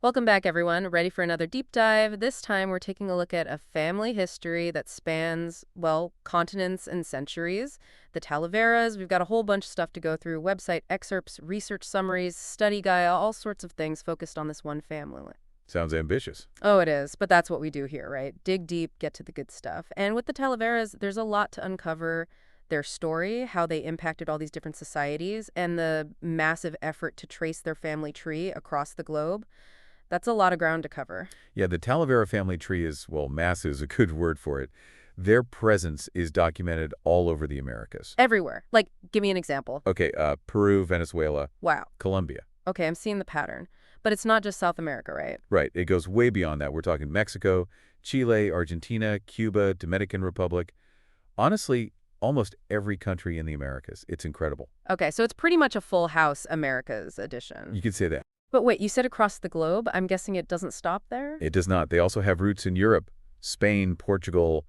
Welcome back, everyone. Ready for another deep dive? This time, we're taking a look at a family history that spans, well, continents and centuries. The Talaveras, we've got a whole bunch of stuff to go through, website excerpts, research summaries, study guide, all sorts of things focused on this one family. Sounds ambitious. Oh, it is, but that's what we do here, right? Dig deep, get to the good stuff. And with the Talaveras, there's a lot to uncover: their story, how they impacted all these different societies, and the massive effort to trace their family tree across the globe. That's a lot of ground to cover. Yeah, the Talavera family tree is, well, massive is a good word for it. Their presence is documented all over the Americas. Everywhere. Like, give me an example. Okay, Peru, Venezuela, Wow. Colombia. Okay, I'm seeing the pattern. But it's not just South America, right? Right, it goes way beyond that. We're talking Mexico, Chile, Argentina, Cuba, Dominican Republic. Honestly, almost every country in the Americas. It's incredible. Okay, so it's pretty much a Full House Americas edition. You could say that. But wait, you said across the globe? I'm guessing it doesn't stop there? It does not. They also have roots in Europe, Spain, Portugal,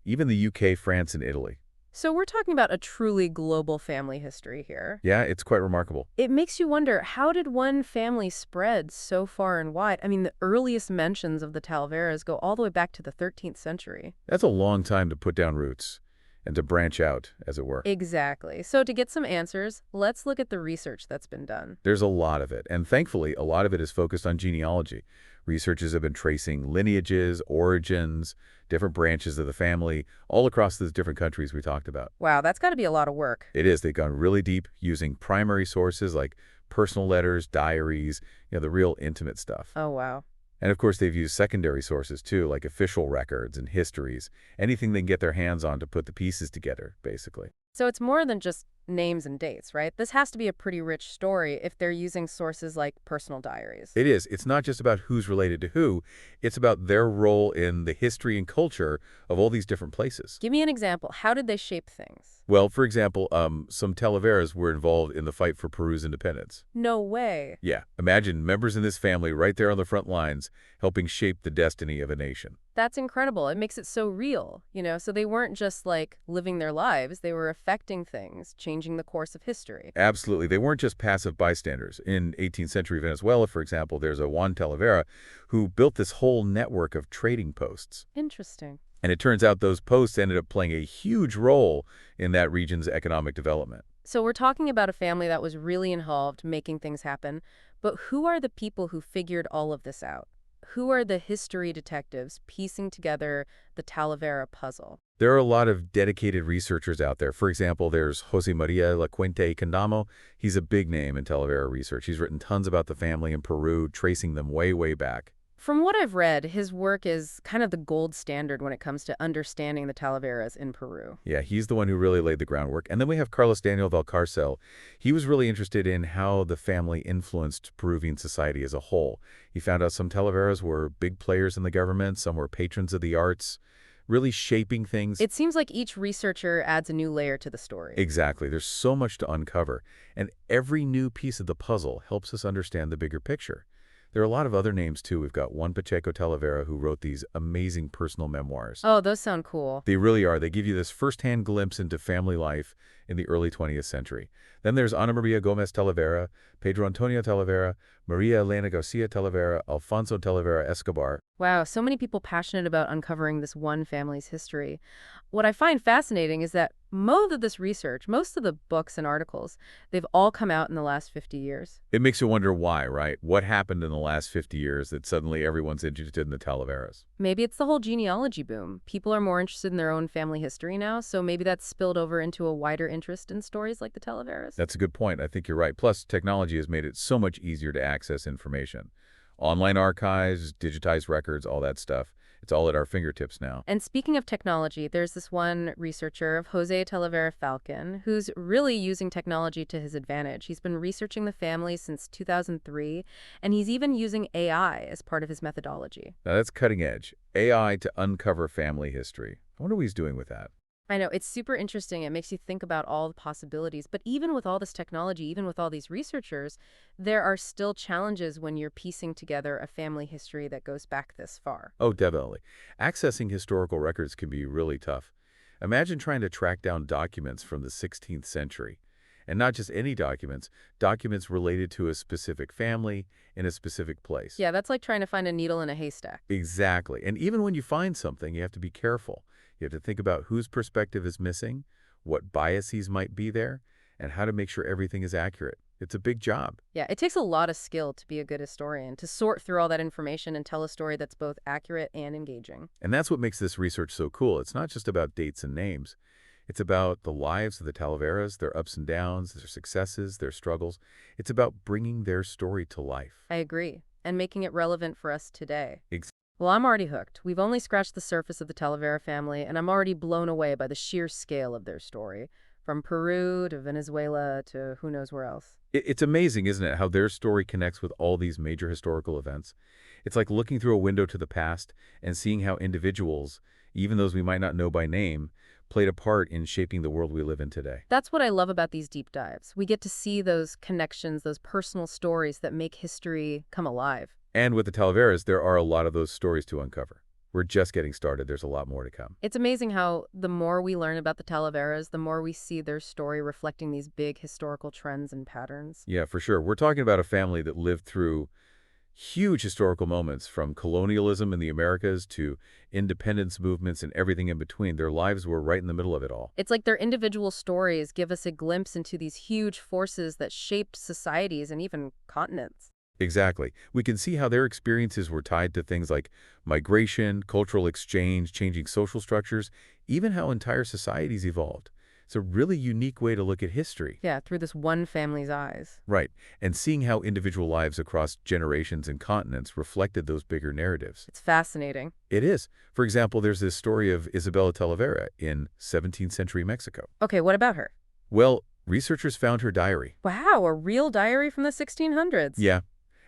even the UK, France, and Italy. So we're talking about a truly global family history here. Yeah, it's quite remarkable. It makes you wonder, how did one family spread so far and wide? I mean, the earliest mentions of the Talaveras go all the way back to the 13th century. That's a long time to put down roots and to branch out, as it were. Exactly. So to get some answers, let's look at the research that's been done. There's a lot of it, and thankfully, a lot of it is focused on genealogy. Researchers have been tracing lineages, origins, different branches of the family, all across those different countries we talked about. Wow, that's got to be a lot of work. It is. They've gone really deep using primary sources like personal letters, diaries, the real intimate stuff. Oh, wow. And of course, they've used secondary sources too, like official records and histories, anything they can get their hands on to put the pieces together, basically. So it's more than just names and dates, right? This has to be a pretty rich story if they're using sources like personal diaries. It is. It's not just about who's related to who. It's about their role in the history and culture of all these different places. Give me an example. How did they shape things? Well, for example, some Talaveras were involved in the fight for Peru's independence. No way. Yeah, imagine members in this family right there on the front lines helping shape the destiny of a nation. That's incredible. It makes it so real, So they weren't just like living their lives, they were affecting things, changing the course of history. Absolutely. They weren't just passive bystanders. In 18th century Venezuela, for example, there's a Juan Talavera who built this whole network of trading posts. Interesting. And it turns out those posts ended up playing a huge role in that region's economic development. So we're talking about a family that was really involved making things happen, but who are the people who figured all of this out? Who are the history detectives piecing together the Talavera puzzle? There are a lot of dedicated researchers out there. For example, there's Jose Maria Lacuente Condamo. He's a big name in Talavera research. He's written tons about the family in Peru, tracing them way, way back. From what I've read, his work is kind of the gold standard when it comes to understanding the Talaveras in Peru. Yeah, he's the one who really laid the groundwork. And then we have Carlos Daniel Valcarcel. He was really interested in how the family influenced Peruvian society as a whole. He found out some Talaveras were big players in the government, some were patrons of the arts, really shaping things. It seems like each researcher adds a new layer to the story. Exactly. There's so much to uncover. And every new piece of the puzzle helps us understand the bigger picture. There are a lot of other names, too. We've got Juan Pacheco Talavera, who wrote these amazing personal memoirs. Oh, those sound cool. They really are. They give you this firsthand glimpse into family life in the early 20th century. Then there's Ana Maria Gomez Talavera, Pedro Antonio Talavera, Maria Elena Garcia Talavera, Alfonso Talavera Escobar. Wow, so many people passionate about uncovering this one family's history. What I find fascinating is that most of this research, most of the books and articles, they've all come out in the last 50 years. It makes you wonder why, right? What happened in the last 50 years that suddenly everyone's interested in the Talaveras? Maybe it's the whole genealogy boom. People are more interested in their own family history now, so maybe that's spilled over into a wider interest in stories like the Talaveras. That's a good point. I think you're right. Plus, technology has made it so much easier to access information. Online archives, digitized records, all that stuff. It's all at our fingertips now. And speaking of technology, there's this one researcher, Jose Talavera Falcon, who's really using technology to his advantage. He's been researching the family since 2003, and he's even using AI as part of his methodology. Now, that's cutting edge. AI to uncover family history. I wonder what he's doing with that. I know, it's super interesting. It makes you think about all the possibilities. But even with all this technology, even with all these researchers, there are still challenges when you're piecing together a family history that goes back this far. Oh, definitely. Accessing historical records can be really tough. Imagine trying to track down documents from the 16th century. And not just any documents, documents related to a specific family in a specific place. Yeah, that's like trying to find a needle in a haystack. Exactly. And even when you find something, you have to be careful. You have to think about whose perspective is missing, what biases might be there, and how to make sure everything is accurate. It's a big job. Yeah, it takes a lot of skill to be a good historian, to sort through all that information and tell a story that's both accurate and engaging. And that's what makes this research so cool. It's not just about dates and names. It's about the lives of the Talaveras, their ups and downs, their successes, their struggles. It's about bringing their story to life. I agree, and making it relevant for us today. Ex- Well, I'm already hooked. We've only scratched the surface of the Talavera family, and I'm already blown away by the sheer scale of their story. From Peru to Venezuela to who knows where else. It's amazing, isn't it, how their story connects with all these major historical events. It's like looking through a window to the past and seeing how individuals, even those we might not know by name, played a part in shaping the world we live in today. That's what I love about these deep dives. We get to see those connections, those personal stories that make history come alive. And with the Talaveras, there are a lot of those stories to uncover. We're just getting started. There's a lot more to come. It's amazing how the more we learn about the Talaveras, the more we see their story reflecting these big historical trends and patterns. Yeah, for sure. We're talking about a family that lived through huge historical moments, from colonialism in the Americas to independence movements and everything in between. Their lives were right in the middle of it all. It's like their individual stories give us a glimpse into these huge forces that shaped societies and even continents. Exactly. We can see how their experiences were tied to things like migration, cultural exchange, changing social structures, even how entire societies evolved. It's a really unique way to look at history. Yeah, through this one family's eyes. Right. And seeing how individual lives across generations and continents reflected those bigger narratives. It's fascinating. It is. For example, there's this story of Isabella Talavera in 17th century Mexico. Okay, what about her? Well, researchers found her diary. Wow, a real diary from the 1600s. Yeah.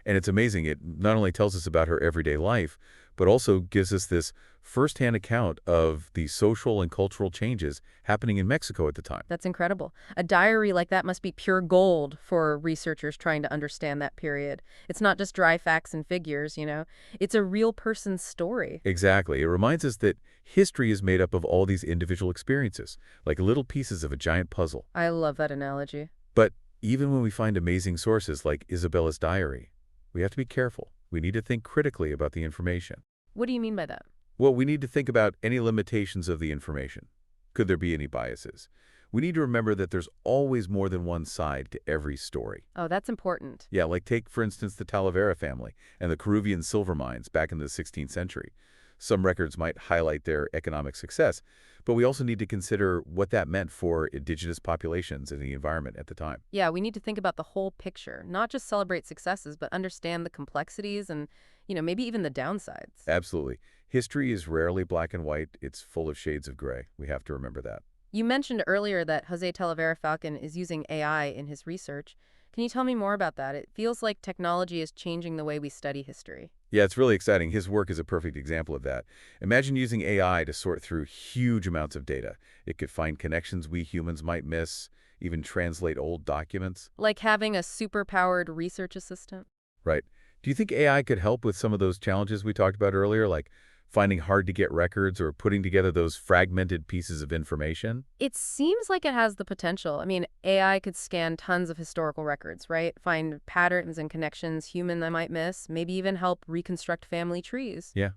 And it's amazing. It not only tells us about her everyday life, but also gives us this firsthand account of the social and cultural changes happening in Mexico at the time. That's incredible. A diary like that must be pure gold for researchers trying to understand that period. It's not just dry facts and figures, you know. It's a real person's story. Exactly. It reminds us that history is made up of all these individual experiences, like little pieces of a giant puzzle. I love that analogy. But even when we find amazing sources like Isabella's diary, we have to be careful. We need to think critically about the information. What do you mean by that? Well, we need to think about any limitations of the information. Could there be any biases? We need to remember that there's always more than one side to every story. Oh, that's important. Yeah, like take, for instance, the Talavera family and the Peruvian silver mines back in the 16th century. Some records might highlight their economic success, but we also need to consider what that meant for indigenous populations and the environment at the time. Yeah, we need to think about the whole picture, not just celebrate successes, but understand the complexities and, maybe even the downsides. Absolutely. History is rarely black and white. It's full of shades of gray. We have to remember that. You mentioned earlier that Jose Talavera Falcon is using AI in his research. Can you tell me more about that? It feels like technology is changing the way we study history. Yeah, it's really exciting. His work is a perfect example of that. Imagine using AI to sort through huge amounts of data. It could find connections we humans might miss, even translate old documents. Like having a super-powered research assistant? Right. Do you think AI could help with some of those challenges we talked about earlier, like finding hard-to-get records or putting together those fragmented pieces of information? It seems like it has the potential. I mean, AI could scan tons of historical records, right? Find patterns and connections human I might miss, maybe even help reconstruct family trees. Yeah.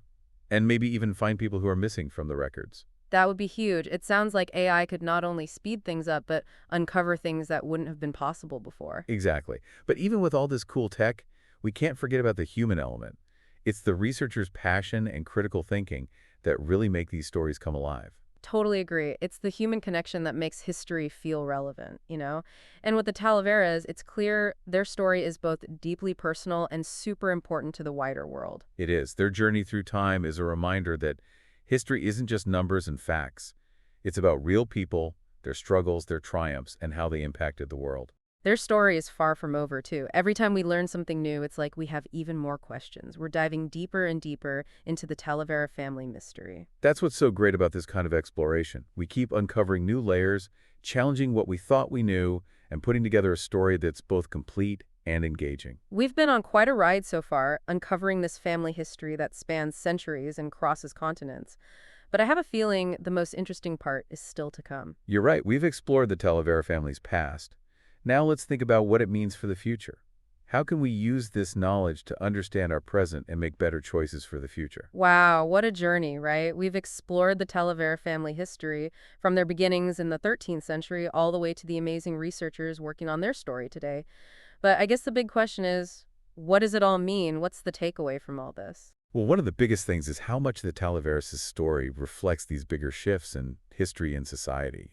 And maybe even find people who are missing from the records. That would be huge. It sounds like AI could not only speed things up, but uncover things that wouldn't have been possible before. Exactly. But even with all this cool tech, we can't forget about the human element. It's the researcher's passion and critical thinking that really make these stories come alive. Totally agree. It's the human connection that makes history feel relevant, you know? And with the Talaveras, it's clear their story is both deeply personal and super important to the wider world. It is. Their journey through time is a reminder that history isn't just numbers and facts. It's about real people, their struggles, their triumphs, and how they impacted the world. Their story is far from over, too. Every time we learn something new, it's like we have even more questions. We're diving deeper and deeper into the Talavera family mystery. That's what's so great about this kind of exploration. We keep uncovering new layers, challenging what we thought we knew, and putting together a story that's both complete and engaging. We've been on quite a ride so far, uncovering this family history that spans centuries and crosses continents. But I have a feeling the most interesting part is still to come. You're right. We've explored the Talavera family's past. Now let's think about what it means for the future. How can we use this knowledge to understand our present and make better choices for the future? Wow, what a journey, right? We've explored the Talavera family history from their beginnings in the 13th century all the way to the amazing researchers working on their story today. But I guess the big question is, what does it all mean? What's the takeaway from all this? Well, one of the biggest things is how much the Talaveras' story reflects these bigger shifts in history and society,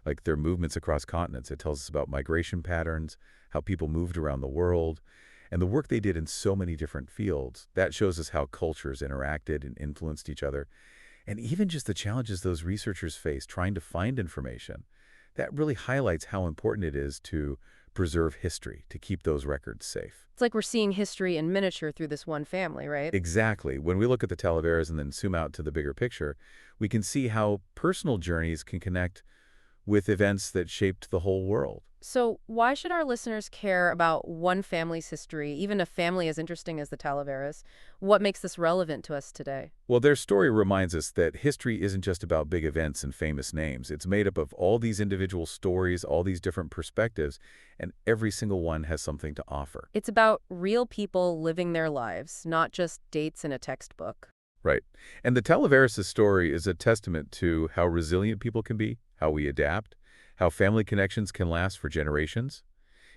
like their movements across continents. It tells us about migration patterns, how people moved around the world, and the work they did in so many different fields. That shows us how cultures interacted and influenced each other, and even just the challenges those researchers faced trying to find information. That really highlights how important it is to preserve history, to keep those records safe. It's like we're seeing history in miniature through this one family, right? Exactly. When we look at the Talaveras and then zoom out to the bigger picture, we can see how personal journeys can connect with events that shaped the whole world. So, why should our listeners care about one family's history, even a family as interesting as the Talaveras? What makes this relevant to us today? Well, their story reminds us that history isn't just about big events and famous names. It's made up of all these individual stories, all these different perspectives, and every single one has something to offer. It's about real people living their lives, not just dates in a textbook. Right. And the Talaveras' story is a testament to how resilient people can be, how we adapt, how family connections can last for generations.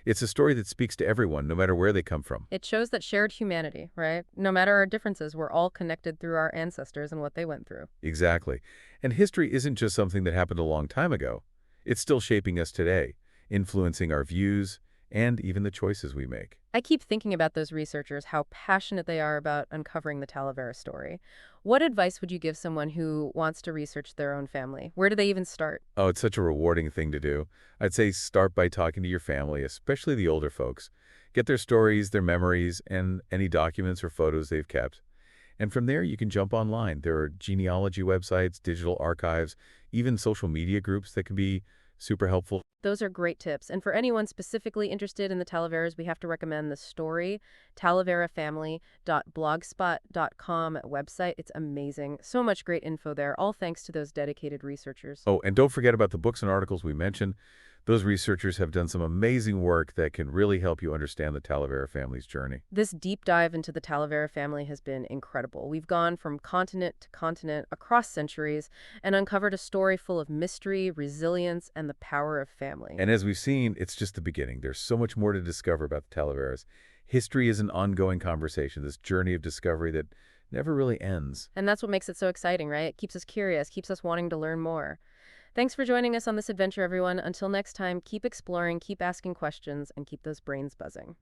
It's a story that speaks to everyone, no matter where they come from. It shows that shared humanity, right? No matter our differences, we're all connected through our ancestors and what they went through. Exactly. And history isn't just something that happened a long time ago. It's still shaping us today, influencing our views and even the choices we make. I keep thinking about those researchers, how passionate they are about uncovering the Talavera story. What advice would you give someone who wants to research their own family? Where do they even start? Oh, it's such a rewarding thing to do. I'd say start by talking to your family, especially the older folks. Get their stories, their memories, and any documents or photos they've kept. And from there, you can jump online. There are genealogy websites, digital archives, even social media groups that can be super helpful. Those are great tips. And for anyone specifically interested in the Talaveras, we have to recommend the story, talaverafamily.blogspot.com website. It's amazing. So much great info there, all thanks to those dedicated researchers. Oh, and don't forget about the books and articles we mentioned. Those researchers have done some amazing work that can really help you understand the Talavera family's journey. This deep dive into the Talavera family has been incredible. We've gone from continent to continent across centuries and uncovered a story full of mystery, resilience, and the power of family. And as we've seen, it's just the beginning. There's so much more to discover about the Talaveras. History is an ongoing conversation, this journey of discovery that never really ends. And that's what makes it so exciting, right? It keeps us curious, keeps us wanting to learn more. Thanks for joining us on this adventure, everyone. Until next time, keep exploring, keep asking questions, and keep those brains buzzing.